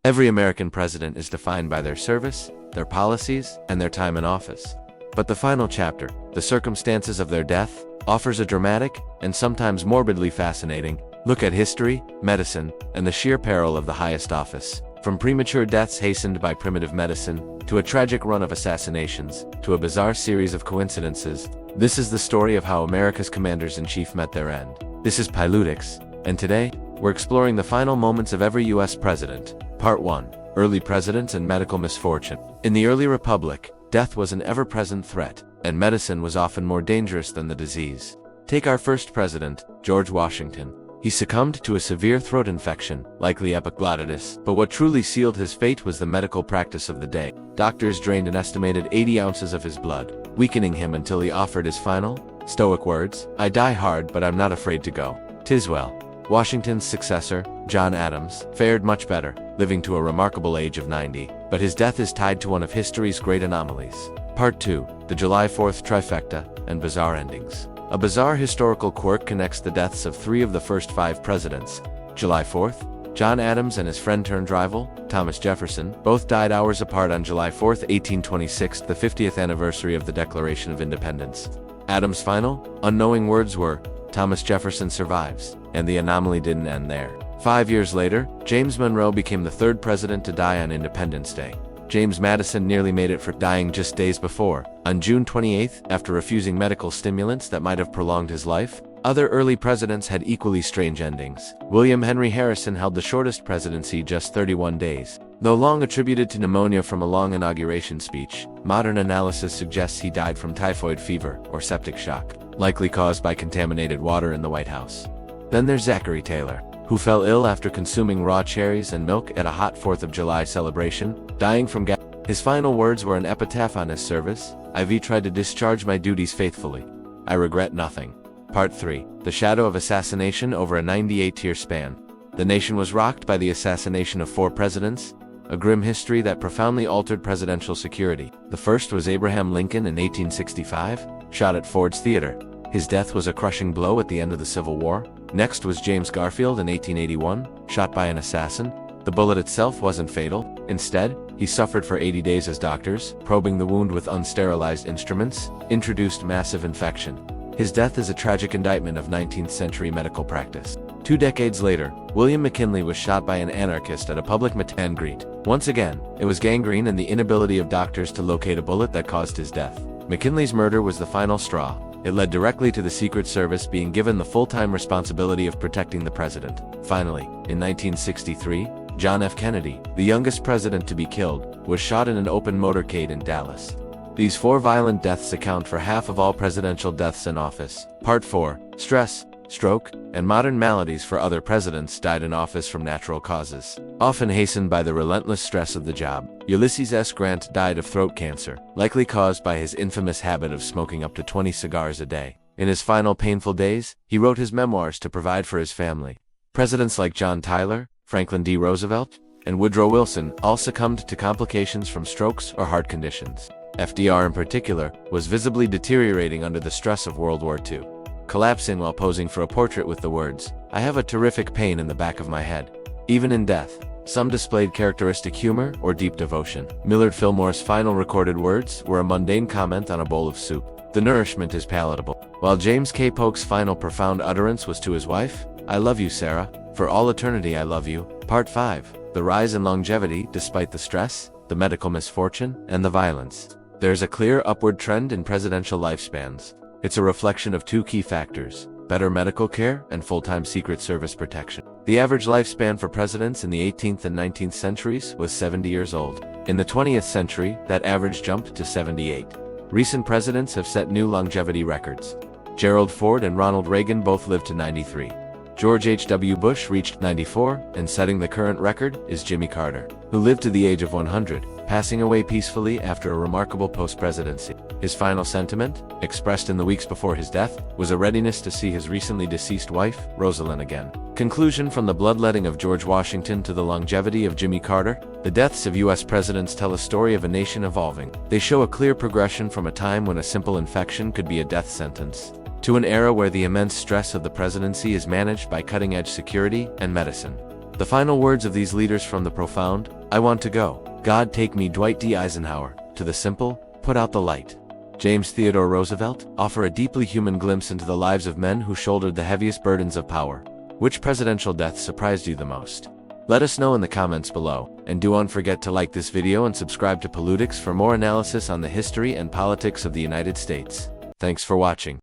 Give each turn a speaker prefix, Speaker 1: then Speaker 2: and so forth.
Speaker 1: Every American president is defined by their service, their policies, and their time in office. But the final chapter, the circumstances of their death, offers a dramatic, and sometimes morbidly fascinating, look at history, medicine, and the sheer peril of the highest office. From premature deaths hastened by primitive medicine, to a tragic run of assassinations, to a bizarre series of coincidences, this is the story of how America's commanders-in-chief met their end. This is Pilutics, and today, we're exploring the final moments of every U.S. president. Part 1. Early Presidents and Medical Misfortune. In the early republic, death was an ever-present threat, and medicine was often more dangerous than the disease. Take our first president, George Washington. He succumbed to a severe throat infection, likely epiglottitis, but what truly sealed his fate was the medical practice of the day. Doctors drained an estimated 80 ounces of his blood, weakening him until he offered his final, stoic words, "I die hard, but I'm not afraid to go." Tiswell. Washington's successor, John Adams, fared much better, living to a remarkable age of 90, but his death is tied to one of history's great anomalies. Part 2. The July 4th Trifecta, and Bizarre Endings. A bizarre historical quirk connects the deaths of 3 of the first 5 presidents. July 4th, John Adams and his friend-turned-rival, Thomas Jefferson, both died hours apart on July 4, 1826, the 50th anniversary of the Declaration of Independence. Adams' final, unknowing words were, "Thomas Jefferson survives," and the anomaly didn't end there. 5 years later, James Monroe became the 3rd president to die on Independence Day. James Madison nearly made it for dying just days before. On June 28, after refusing medical stimulants that might have prolonged his life, other early presidents had equally strange endings. William Henry Harrison held the shortest presidency, just 31 days. Though long attributed to pneumonia from a long inauguration speech, modern analysis suggests he died from typhoid fever or septic shock, likely caused by contaminated water in the White House. Then there's Zachary Taylor, who fell ill after consuming raw cherries and milk at a hot 4th of July celebration, dying from gas. His final words were an epitaph on his service: "I've tried to discharge my duties faithfully. I regret nothing." Part 3. The Shadow of Assassination over a 98-year span. The nation was rocked by the assassination of 4 presidents, a grim history that profoundly altered presidential security. The first was Abraham Lincoln in 1865, shot at Ford's Theater. His death was a crushing blow at the end of the Civil War. Next was James Garfield in 1881, shot by an assassin. The bullet itself wasn't fatal. Instead, he suffered for 80 days as doctors, probing the wound with unsterilized instruments, introduced massive infection. His death is a tragic indictment of 19th century medical practice. 2 decades later, William McKinley was shot by an anarchist at a public meet and greet. Once again, it was gangrene and the inability of doctors to locate a bullet that caused his death. McKinley's murder was the final straw. It led directly to the Secret Service being given the full-time responsibility of protecting the president. Finally, in 1963, John F. Kennedy, the youngest president to be killed, was shot in an open motorcade in Dallas. These 4 violent deaths account for half of all presidential deaths in office. Part 4. Stress, stroke, and modern maladies. For other presidents died in office from natural causes, often hastened by the relentless stress of the job. Ulysses S. Grant died of throat cancer, likely caused by his infamous habit of smoking up to 20 cigars a day. In his final painful days, he wrote his memoirs to provide for his family. Presidents like John Tyler, Franklin D. Roosevelt, and Woodrow Wilson all succumbed to complications from strokes or heart conditions. FDR in particular was visibly deteriorating under the stress of World War II, collapsing while posing for a portrait with the words, "I have a terrific pain in the back of my head." Even in death, some displayed characteristic humor or deep devotion. Millard Fillmore's final recorded words were a mundane comment on a bowl of soup. "The nourishment is palatable." While James K. Polk's final profound utterance was to his wife, "I love you, Sarah. For all eternity I love you." Part 5. The rise in longevity despite the stress, the medical misfortune, and the violence. There's a clear upward trend in presidential lifespans. It's a reflection of 2 key factors: better medical care and full-time Secret Service protection. The average lifespan for presidents in the 18th and 19th centuries was 70 years old. In the 20th century, that average jumped to 78. Recent presidents have set new longevity records. Gerald Ford and Ronald Reagan both lived to 93. George H.W. Bush reached 94, and setting the current record is Jimmy Carter, who lived to the age of 100, passing away peacefully after a remarkable post-presidency. His final sentiment, expressed in the weeks before his death, was a readiness to see his recently deceased wife, Rosalind, again. Conclusion: from the bloodletting of George Washington to the longevity of Jimmy Carter, the deaths of U.S. presidents tell a story of a nation evolving. They show a clear progression from a time when a simple infection could be a death sentence, to an era where the immense stress of the presidency is managed by cutting-edge security and medicine. The final words of these leaders from the profound, "I want to go. God take me." Dwight D. Eisenhower, to the simple, "Put out the light." James Theodore Roosevelt, offer a deeply human glimpse into the lives of men who shouldered the heaviest burdens of power. Which presidential death surprised you the most? Let us know in the comments below, and don't forget to like this video and subscribe to Pilutics for more analysis on the history and politics of the United States. Thanks for watching.